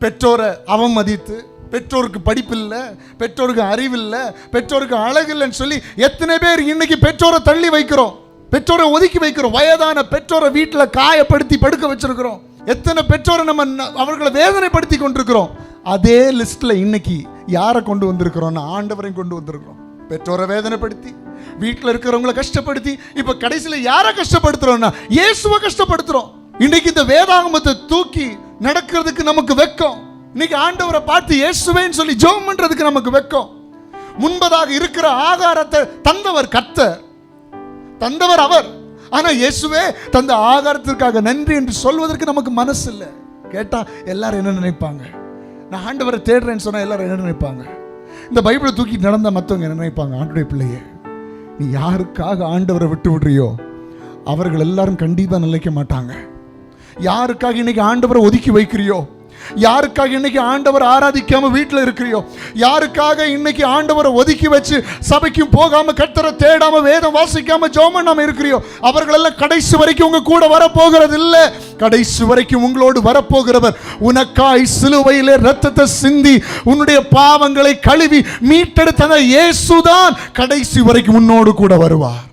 பெற்றோரை அவமதித்து, பெற்றோருக்கு படிப்பில்லை, பெற்றோருக்கு அறிவில்லை, பெற்றோருக்கு அழகு இல்லைன்னு சொல்லி எத்தனை பேர் இன்னைக்கு பெற்றோரை தள்ளி வைக்கிறோம், பெற்றோரை ஒதுக்கி வைக்கிறோம். வயதான பெற்றோரை வீட்டில் காயப்படுத்தி படுக்க வச்சிருக்கிறோம். எத்தனை பெற்றோரை நம்ம அவர்களை வேதனைப்படுத்தி கொண்டிருக்கிறோம். அதே லிஸ்ட்ல இன்னைக்கு யாரை கொண்டு வந்திருக்கிறோம்னா ஆண்டவரையும் கொண்டு வந்திருக்கிறோம். பெற்றோரை வேதனைப்படுத்தி, வீட்டில் இருக்கிறவங்களை கஷ்டப்படுத்தி, இப்ப கடைசியில் யாரை கஷ்டப்படுத்துறோம்னா இயேசுவை கஷ்டப்படுத்துறோம். இன்னைக்கு இந்த வேதாகமத்தை தூக்கி நடக்கிறதுக்கு நமக்கு வெக்கம். இன்னைக்கு ஆண்டவரை பார்த்து இயேசுவேன்னு சொல்லி ஜெபம் பண்றதுக்கு நமக்கு வெக்கம். முன்பதாக இருக்கிற ஆகாரத்தை தந்தவர் கர்த்தர், தந்தவர் அவர். ஆனா இயேசுவே தந்த ஆகாரத்திற்காக நன்றி என்று சொல்வதற்கு நமக்கு மனசு இல்லை. கேட்டா எல்லாரும் என்ன நினைப்பாங்க? நான் ஆண்டவரை தேடுறேன்னு சொன்னா எல்லாரும் என்ன நினைப்பாங்க? இந்த பைபிளை தூக்கி நடந்த மற்றவங்க என்ன நினைப்பாங்க? ஆண்டவருடைய பிள்ளையே, நீ யாருக்காக ஆண்டவரை விட்டு விடுறியோ அவர்கள் எல்லாரும் கண்டிப்பா நிலைக்க மாட்டாங்க. யாருக்காக இன்னைக்கு ஆண்டவரை ஒதுக்கி வைக்கிறியோ, யாருக்காக இன்னைக்கு ஆண்டவர் ஆராதிக்காம வீட்டில் இருக்கிறியோ, யாருக்காக இன்னைக்கு ஆண்டவரை ஒதுக்கி வச்சு சபைக்கும் போகாம கர்த்தரை தேடாம வேதம் வாசிக்காம ஜெபம் பண்ணாம இருக்கிறியோ அவர்கள் எல்லாம் கடைசி வரைக்கும் உங்க கூட வரப்போகிறது இல்லை. கடைசி வரைக்கும் உங்களோடு வரப்போகிறவர் உனக்காய் சிலுவையிலே ரத்தத்தை சிந்தி உன்னுடைய பாவங்களை கழுவி மீட்டெடுத்த இயேசுதான் கடைசி வரைக்கும் உன்னோடு கூட வருவார்.